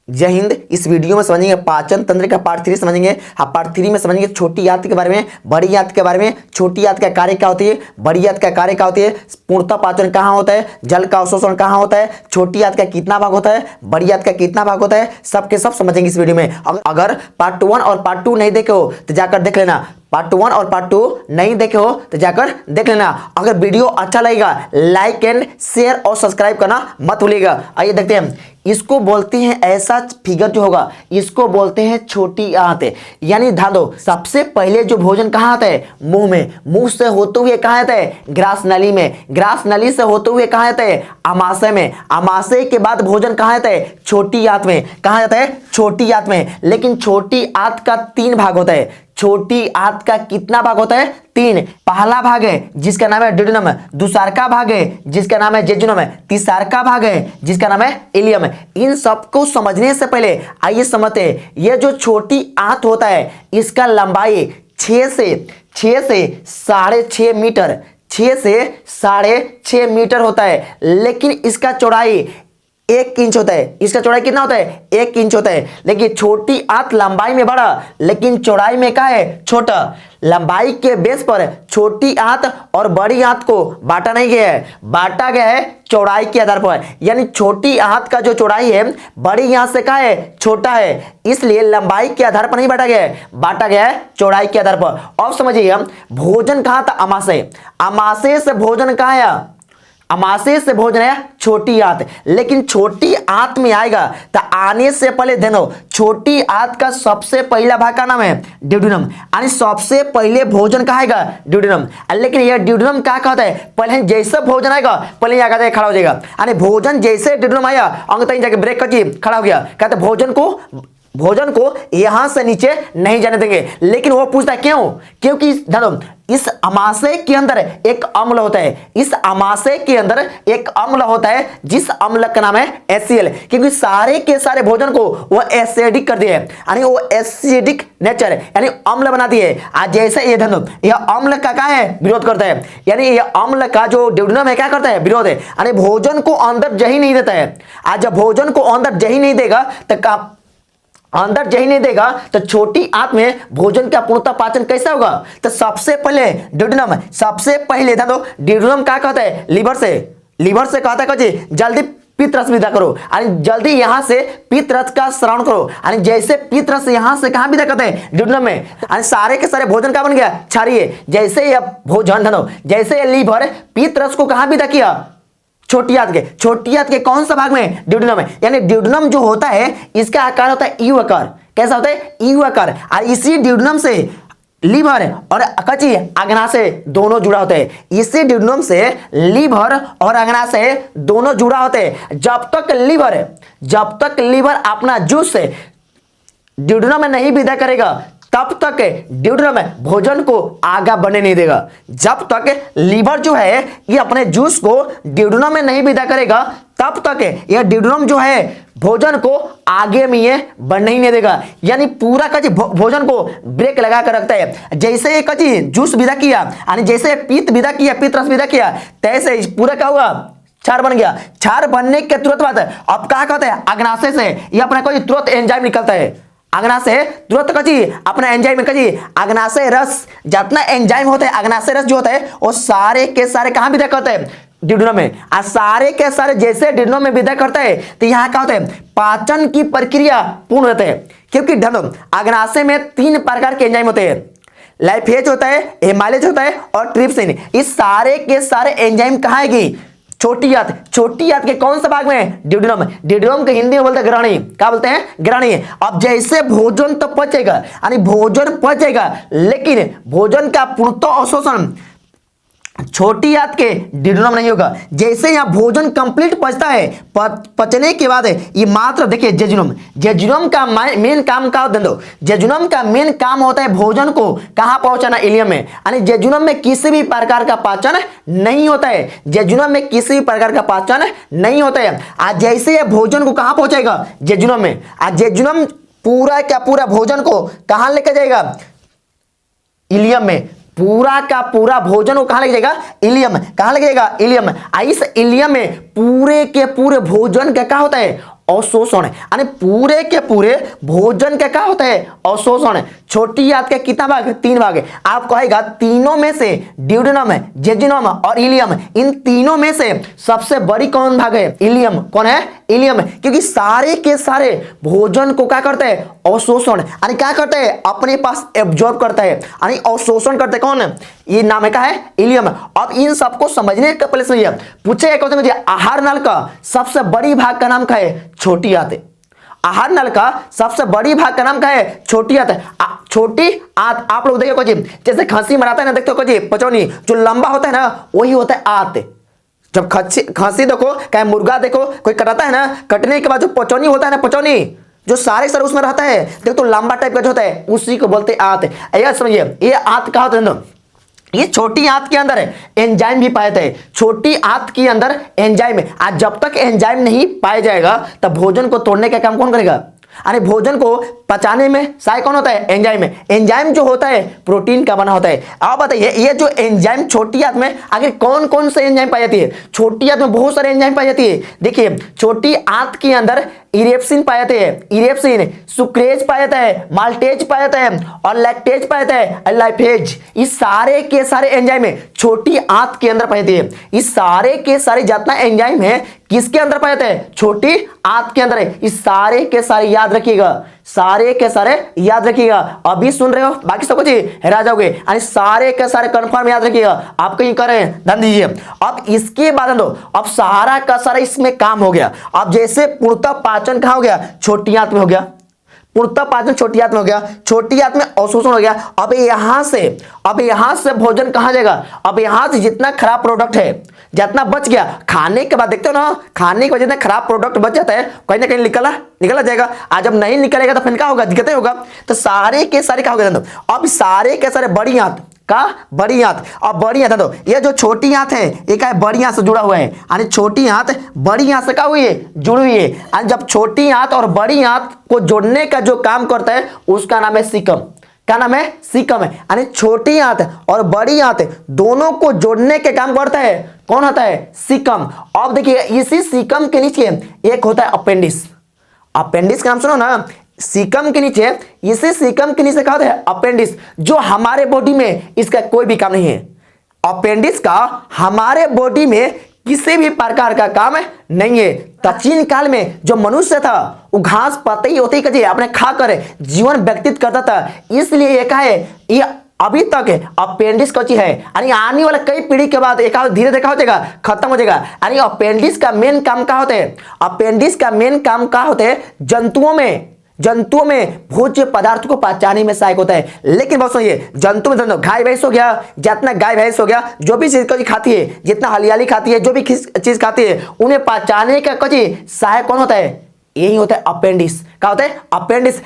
जय हिंद। इस वीडियो में समझेंगे पाचन तंत्र का पार्ट 3 समझेंगे। हाँ, पार्ट 3 में समझेंगे छोटी आंत के बारे में, बड़ी आंत के बारे में, छोटी आंत का कार्य क्या होती है, बड़ी आंत का कार्य क्या होती है, पूर्णतः पाचन कहाँ होता है, जल का अवशोषण कहाँ होता है, छोटी आंत का कितना भाग होता है, बड़ी आंत का कितना भाग होता है, सबके सब समझेंगे इस वीडियो में। अगर पार्ट 1 और पार्ट 2 नहीं देखे हो तो जाकर देख लेना। पार्ट 1 और पार्ट 2 नहीं देखे हो तो जाकर देख लेना। अगर वीडियो अच्छा लगेगा लाइक एंड शेयर और सब्सक्राइब करना मत भूलिएगा। आइए देखते हैं। इसको बोलते हैं, ऐसा फिगर जो होगा इसको बोलते हैं छोटी आंत। यानी ध्यान दो, सबसे पहले जो भोजन कहाँ आता है, मुंह में, मुंह से होते हुए कहाँ आता है, ग्रास नली में, ग्रास नली से होते हुए कहाँ आता है, आमाशय में, आमाशय के बाद भोजन कहाँ आता है, छोटी आंत में। कहाँ आता है, छोटी आंत में। लेकिन छोटी आंत का 3 भाग होता है। छोटी आंत का कितना भाग होता है, 3। पहला भाग है जिसका नाम है ड्यूडेनम, दूसरा का भाग है जिसका नाम है जेजुनम, तीसरा का भाग है जिसका नाम है इलियम। इन सबको समझने से पहले आइए समझते हैं। यह जो छोटी आंत होता है इसका लंबाई 6 से 6.5 मीटर, 6 से 6.5 मीटर होता है। लेकिन इसका चौड़ाई 1 इंच होता है। इसका चौड़ाई कितना होता है, 1 इंच होता है। लेकिन छोटी आंत लंबाई में बड़ा लेकिन चौड़ाई में क्या है, छोटा। लंबाई के बेस पर छोटी आंत और बड़ी आंत को बांटा नहीं गया है, बांटा गया है चौड़ाई के आधार पर। यानी छोटी आंत का जो चौड़ाई है बड़ी आंत से क्या है, छोटा है। इसलिए लंबाई के आधार पर नहीं बांटा गया है, बांटा गया है चौड़ाई के आधार पर। अब समझिए, भोजन कहाँ था, आमाशय। आमाशय से भोजन कहाँ आया, आमाशय से भोजन है छोटी आंत। लेकिन छोटी आंत में आएगा तो आने से पहले देखो, छोटी आंत का सबसे पहला भाग का नाम है ड्यूडेनम। यानी सबसे पहले भोजन कहाँ आएगा, ड्यूडेनम। लेकिन यह ड्यूडेनम क्या कहता है, पहले जैसे भोजन आएगा पहले यहाँ कहते खड़ा हो जाएगा। यानी भोजन जैसे ड्यूडेनम आया अंग तक जाके ब्रेक करके खड़ा हो गया। कहते भोजन को यहां से नीचे नहीं जाने देंगे। लेकिन वो पूछता है क्यों, क्योंकि इस आमाशय के अंदर एक अम्ल होता है। इस आमाशय के अंदर एक अम्ल होता है जिस अम्ल का नाम है HCl। क्योंकि सारे के सारे भोजन को वो एसिडिक कर दिए, यानी वो एसिडिक नेचर यानी अम्ल बना दिए। आज जैसे ये यह अम्ल का क्या है, विरोध करता है। यानी यह अम्ल का जो ड्यूडेनम है क्या करता है, विरोध है। यानी भोजन को अंदर जही नहीं देता है। आज जब भोजन को अंदर जही नहीं देगा तो अंदर जही नहीं देगा तो छोटी आंत में भोजन का पूर्णतः पाचन कैसा होगा। तो सबसे पहले ड्यूडेनम, सबसे पहले था तो ड्यूडेनम क्या कहता है, लीवर से कहता है कि जल्दी पित्त रस विदा करो, यानी जल्दी यहां से पित्त रस का श्रवण करो। यानी जैसे पित्त रस यहां से कहां विदा करते हैं, ड्यूडेनम में। यानी सारे के सारे भोजन का बन गया, क्षारीय। जैसे यह भोजन जैसे यह लीवर पित्त रस को कहां विदा किया, छोटी आंत के कौन सा भाग में, ड्यूडेनम है। यानी ड्यूडेनम जो होता है इसका आकार होता है यू आकार। कैसा होता है, यू आकार। और इसी ड्यूडेनम से लीवर और कच्ची अग्नाशय दोनों जुड़ा होते हैं। इसी ड्यूडेनम से लीवर और अग्नाशय दोनों जुड़ा होते हैं। जब तक लीवर अपना जूस से ड्यूडेनम में नहीं विदा करेगा तब तक ड्यूडेनम भोजन को आगे बढ़ने नहीं देगा। जब तक लीवर जो है ये अपने जूस को ड्यूडेनम में नहीं विदा करेगा तब तक यह ड्यूडेनम जो है भोजन को आगे में ये बढ़ने ही नहीं देगा। यानी पूरा कच्ची भोजन को ब्रेक लगा कर रखता है। जैसे ये कच्ची जूस विदा किया, यानी जैसे पित्त विदा किया, पित्त रस विदा किया, तैसे पूरा क्या हुआ, क्षार बन गया। क्षार बनने के तुरंत बाद अब क्या कहते हैं, अग्नाशय से ये अपना कोई तुरंत एंजाइम निकलता है। अग्नाशय तुरंत कची अपना एंजाइम कची अग्नाशय रस, जितना एंजाइम होता है अग्नाशय रस जो होता है वो सारे के सारे कहां विदा करते हैं, ड्यूडेनम में। और सारे के सारे जैसे ड्यूडेनम में विदा करता है तो यहाँ क्या होता है, पाचन की प्रक्रिया पूर्ण होती है। क्योंकि अग्नाशय में 3 प्रकार के एंजाइम होते हैं, लाइपेज होता है, एमाइलेज होता है और ट्रिप्सिन। इस सारे के सारे एंजाइम कहाँ आएगी, छोटी आंत के कौन सा भाग में, ड्यूडेनम। ड्यूडेनम के हिंदी में बोलते हैं ग्रहणी। क्या बोलते हैं, ग्रहणी। अब जैसे भोजन तो पचेगा, यानी भोजन पचेगा, लेकिन भोजन का पूर्णतः अवशोषण छोटी आंत के ड्यूडेनम नहीं होगा। जैसे यहाँ भोजन कंप्लीट पचता है, पचने के बाद ये मात्र देखिए जेजुनम का मेन काम का जेजुनम का मेन काम होता है भोजन को कहां पहुंचाना, इलियम में। यानी जेजुनम में किसी भी प्रकार का पाचन नहीं होता है, जेजुनम में किसी भी प्रकार का पाचन नहीं होता है। आज जैसे ये भोजन को कहां पहुंचाएगा, जेजुनम में। आज जेजुनम पूरा का पूरा भोजन को कहां लेकर जाएगा, इलियम में। पूरा का पूरा भोजन को कहां लेके जाएगा, इलियम। कहां लेके जाएगा, इलियम। इस इलियम में पूरे के पूरे भोजन का क्या होता है, अवशोषण, यानी पूरे के पूरे भोजन का क्या होता है, अवशोषण। छोटी आंत के कितना भाग, 3 भाग। आप कहेगा तीनों में से ड्यूडेनम, जेजुनम और इलियम, इन तीनों में से सबसे बड़ी कौन भाग है, इलियम। कौन है, इलियम, क्योंकि सारे के सारे भोजन को क्या करते हैं, अवशोषण, यानी क्या करते हैं, अपने पास एब्जॉर्ब करता है, यानी अवशोषण करते हैं। कौन, ये नाम है क्या है, इलियम। अब इन सबको समझने का पहले समझिए, पूछे क्वेश्चन मुझे, आहार नल का सबसे बड़ी भाग का नाम क्या है, छोटी आंत। आहार नल का सबसे बड़ी भाग का नाम क्या है, छोटी आंत। छोटी आंत आप लोग देखो जी, जैसे खांसी मराता है ना, देखते हो जी पचौनी, जो लंबा होता है ना वही होता है आंत। जब खांसी देखो, क्या मुर्गा देखो, कोई कटाता है ना, कटने के बाद जो पचौनी होता है ना, पचौनी जो सारे सर उसमें रहता है, देखो तो लंबा टाइप का जो होता है, उसी को बोलते हैं आंत। यह समझिए, ये आंत कहा होता है, ये छोटी आंत के अंदर एंजाइम भी पाए थे। छोटी आंत के अंदर एंजाइम, आज जब तक एंजाइम नहीं पाया जाएगा तब भोजन को तोड़ने का काम कौन करेगा, अरे भोजन को पचाने में सहायक कौन होता है, एंजाइम। एंजाइम जो होता है प्रोटीन का बना होता है। आप बताइए, ये जो एंजाइम छोटी आंत में आखिर कौन कौन से एंजाइम पाई जाती है, छोटी आंत में बहुत सारे एंजाइम पाई जाती है। देखिए छोटी आंत के अंदर इरेप्सिन पाया जाते हैं, इरेप्सिन, सुक्रेज पाया जाता है, माल्टेज पाया जाता है और लैक्टेज पाया जाता है, लाइपेज। इस सारे के सारे एंजाइम छोटी आंत के अंदर पाए जाते हैं। इस सारे के सारे जितना एंजाइम है किसके अंदर पाए जाते हैं, छोटी आंत के अंदर है। इस सारे के सारे याद रखिएगा, सारे के सारे याद रखिएगा। अभी सुन रहे हो, बाकी सब कुछ हरा जाओगे, यानी सारे के सारे कंफर्म याद रखिएगा। आप कहीं करें ध्यान दीजिए। अब इसके बाद दो, अब सारा का सारा इसमें काम हो गया। अब जैसे पूर्णतः पाचन कहां हो गया, छोटी आंत में हो गया। पूर्णतः पाचन छोटी आंत में हो गया, छोटी आंत में अवशोषण हो गया। अब यहां से भोजन कहां जाएगा, अब यहां से जितना खराब प्रोडक्ट है, जितना बच गया खाने के बाद, देखते हो ना, खाने के बाद जितना खराब प्रोडक्ट बच जाता है कहीं ना कहीं निकला जाएगा। आज जब नहीं निकलेगा तो फिर क्या होगा, दिक्कतें होगा। तो सारे के सारे क्या हो गया, अब सारे के सारे बड़ी आंत का, बड़ी आंत। अब बड़ी आंत तो ये जो छोटी आंत है ये क्या है, बड़ी आंत से जुड़ा हुआ है, यानी छोटी आंत बड़ी आंत से क्या हुई है, जुड़ी हुई है। यानी जब छोटी आंत और बड़ी आंत को जोड़ने का जो काम करता है उसका नाम है सीकम। क्या नाम है, सीकम है। यानी छोटी आंत और बड़ी आंत दोनों को जोड़ने के काम करता है कौन होता है, सीकम। अब देखिए इसी सीकम के नीचे एक होता है अपेंडिक्स। अपेंडिक्स का नाम सुनो ना, सीकम के नीचे, इसी सीकम के नीचे क्या होता है, अपेंडिक्स, जो हमारे बॉडी में इसका कोई भी काम नहीं है। अपेंडिक्स का हमारे बॉडी में किसी भी प्रकार का काम नहीं है। प्राचीन काल में जो मनुष्य था वो घास पत्ती होती कजी अपने खाकर जीवन व्यतीत करता था, इसलिए ये क्या है, ये अभी तक अपेंडिक्स कची है। यानी आने वाले कई पीढ़ी के बाद एक धीरे देखा हो जाएगा, खत्म हो जाएगा। यानी अपेंडिक्स का मेन काम क्या होता है, अपेंडिक्स का मेन काम क्या होता है, जंतुओं में भोज्य पदार्थ को पचाने में सहायक होता है। लेकिन बहुत सुनिए, जंतु में गाय भैंस हो गया, जितना गाय भैंस हो गया, जो भी चीज खाती है, जितना हरियाली खाती है, जो भी चीज खाती है, उन्हें पचाने का कजी सहायक कौन होता है, यही होता है अपेंडिक्स। क्या होता है, अपेंडिक्स।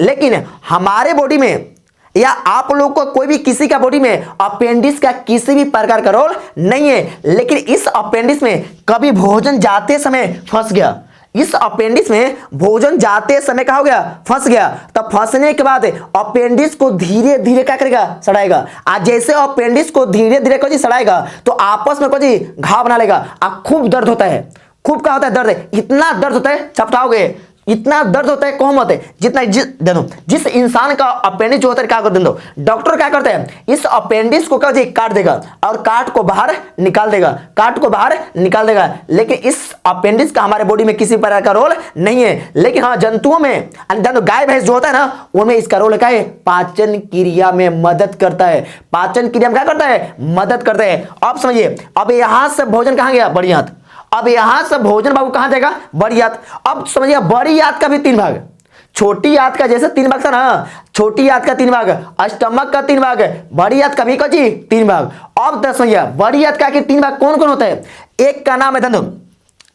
लेकिन हमारे बॉडी में या आप लोग को कोई भी किसी का बॉडी में अपेंडिक्स का किसी भी प्रकार का रोल नहीं है। लेकिन इस अपेंडिक्स में कभी भोजन जाते समय फंस गया, इस अपेंडिक्स में भोजन जाते समय क्या हो गया, फंस गया। तब फंसने के बाद अपेंडिक्स को धीरे धीरे क्या करेगा, सड़ाएगा। आज जैसे अपेंडिक्स को धीरे धीरे कुछ सड़ाएगा तो आपस में कुछ घाव बना लेगा। खूब दर्द होता है, खूब क्या होता है, दर्द, इतना दर्द होता है, चपटाओगे, इतना दर्द होता है, कौन होता है, जितना जिस इंसान का अपेंडिक्स होता है क्या कर दो, डॉक्टर क्या करते हैं, इस अपेंडिक्स को क्या काट देगा और काट को बाहर निकाल देगा, काट को बाहर निकाल देगा। लेकिन इस अपेंडिक्स का हमारे बॉडी में किसी प्रकार का रोल नहीं है। लेकिन हाँ, जंतुओं में, गाय भैंस जो होता है ना, उनमें इसका रोल क्या है, पाचन क्रिया में मदद करता है। पाचन क्रिया में क्या करता है, मदद करता है। अब समझिए, अब यहां से भोजन कहां गया, बड़ी आंत। अब यहां से भोजन बाबू कहां जाएगा, बड़ी आंत। अब समझिए, बड़ी आंत का भी 3 भाग, छोटी आंत का जैसे 3 भाग था ना, छोटी आंत का 3 भाग, स्टमक का 3 भाग, बड़ी आंत का भी कची 3 भाग। अब समझिए, बड़ी आंत का 3 भाग कौन कौन होता है, एक का नाम है धनु,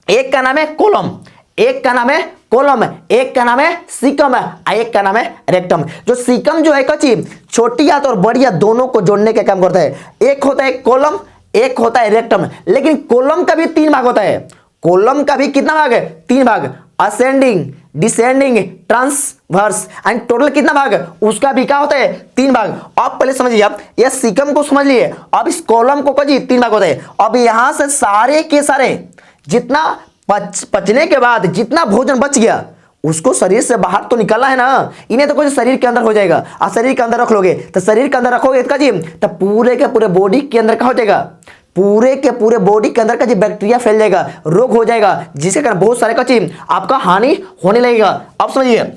एक का नाम है कोलम, एक का नाम है कोलम, एक का नाम है सीकम, एक का नाम है रेक्टम। जो सीकम जो है कची छोटी आंत और बड़ी आंत दोनों को जोड़ने का काम करता है। एक होता है कोलम, एक होता है रेक्टम। लेकिन कोलम का भी 3 भाग होता है। कोलम का भी कितना भाग है, 3 भाग, ascending, descending, transverse, and total कितना भाग, उसका भी क्या होता है, 3 भाग। अब पहले समझिए, आप ये सीकम को समझ लिए। अब इस कोलम को कजी 3 भाग होता है। अब यहां से सारे के सारे जितना पचने के बाद जितना भोजन बच गया उसको शरीर से बाहर तो निकालना है ना, इन्हें तो कुछ शरीर के अंदर हो जाएगा। और शरीर के अंदर रख लोगे तो शरीर के अंदर रखोगे इसका जी तो पूरे के पूरे बॉडी के अंदर क्या हो जाएगा, पूरे के पूरे बॉडी के अंदर का जी बैक्टीरिया फैल जाएगा, रोग हो जाएगा, जिसके कारण बहुत सारे का चीज आपका हानि होने लगेगा। अब समझिए,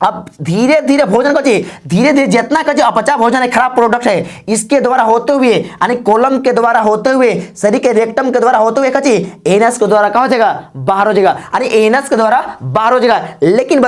अब धीरे धीरे भोजन का चीज धीरे धीरे जितना का जो अपचा भोजन है, खराब प्रोडक्ट है, इसके द्वारा होते हुए यानी कोलम के द्वारा होते हुए शरीर के रेक्टम के द्वारा होते हुए का चीज एनस के द्वारा क्या हो जाएगा, बाहर हो जाएगा, यानी एनस के द्वारा बाहर हो जाएगा। लेकिन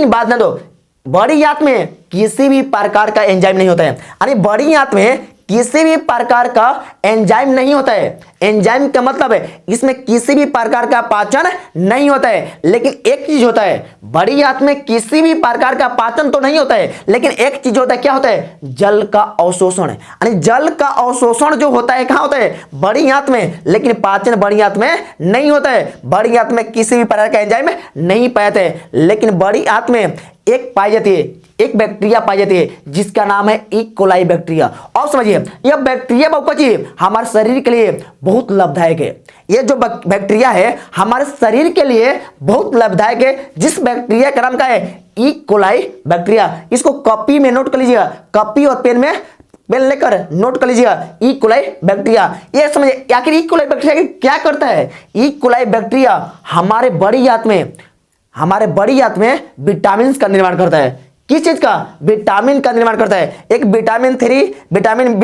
बात न दो बड़ी आंत में किसी भी प्रकार का एंजाइम नहीं होता है, यानी बड़ी आंत में किसी भी प्रकार का एंजाइम नहीं होता है। एंजाइम का मतलब है इसमें किसी भी प्रकार का पाचन नहीं होता है। लेकिन एक चीज होता है, बड़ी आंत में किसी भी प्रकार का पाचन तो नहीं होता है, लेकिन एक चीज होता है, क्या होता है, जल का अवशोषण। यानी जल का अवशोषण जो होता है कहां होता है, बड़ी आंत में, लेकिन पाचन बड़ी आंत में नहीं होता है। बड़ी आंत में किसी भी प्रकार का एंजाइम नहीं पाए जाते हैं, लेकिन बड़ी आंत में एक पाई जाती है, एक बैक्टीरिया पाई जाती है जिसका नाम है ई कोलाई बैक्टीरिया। और समझिए यह बैक्टीरिया बहुपची हमारे शरीर के लिए बहुत लाभदायक है। यह जो बैक्टीरिया है हमारे शरीर के लिए बहुत लाभदायक है। जिस बैक्टीरिया का नाम क्या है, ई कोलाई बैक्टीरिया। इसको कॉपी में नोट कर लीजिएगा, कॉपी और पेन लेकर नोट कर लीजिएगा, ई कोलाई बैक्टीरिया। ये समझिए आखिर ई कोलाई बैक्टीरिया क्या करता है। ई कोलाई बैक्टीरिया हमारे बड़ी आंत में विटामिन का निर्माण करता है। किस चीज का, विटामिन का निर्माण करता है। एक विटामिन 3, विटामिन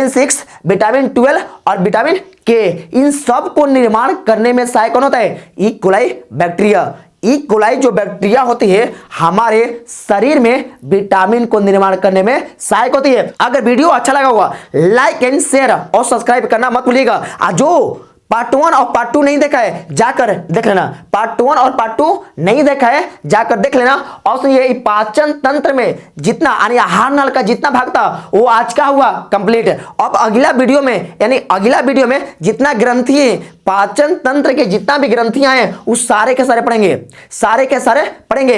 6, विटामिन 12 और विटामिन के, इन सब को निर्माण करने में सहायक कौन होता है, E coli bacteria. E coli जो बैक्टीरिया होती है हमारे शरीर में विटामिन को निर्माण करने में सहायक होती है। अगर वीडियो अच्छा लगा होगा लाइक एंड शेयर और सब्सक्राइब करना मत भूलिएगा। जो पार्ट 1 और पार्ट 2 नहीं देखा है जाकर देख लेना, पार्ट 1 और पार्ट 2 नहीं देखा है जाकर देख लेना। और सुनिए पाचन तंत्र में जितना यानी आहार नल का जितना भाग था वो आज का हुआ कंप्लीट। अब अगला वीडियो में जितना ग्रंथि है, पाचन तंत्र के जितना भी ग्रंथियां हैं उस सारे के सारे पढ़ेंगे।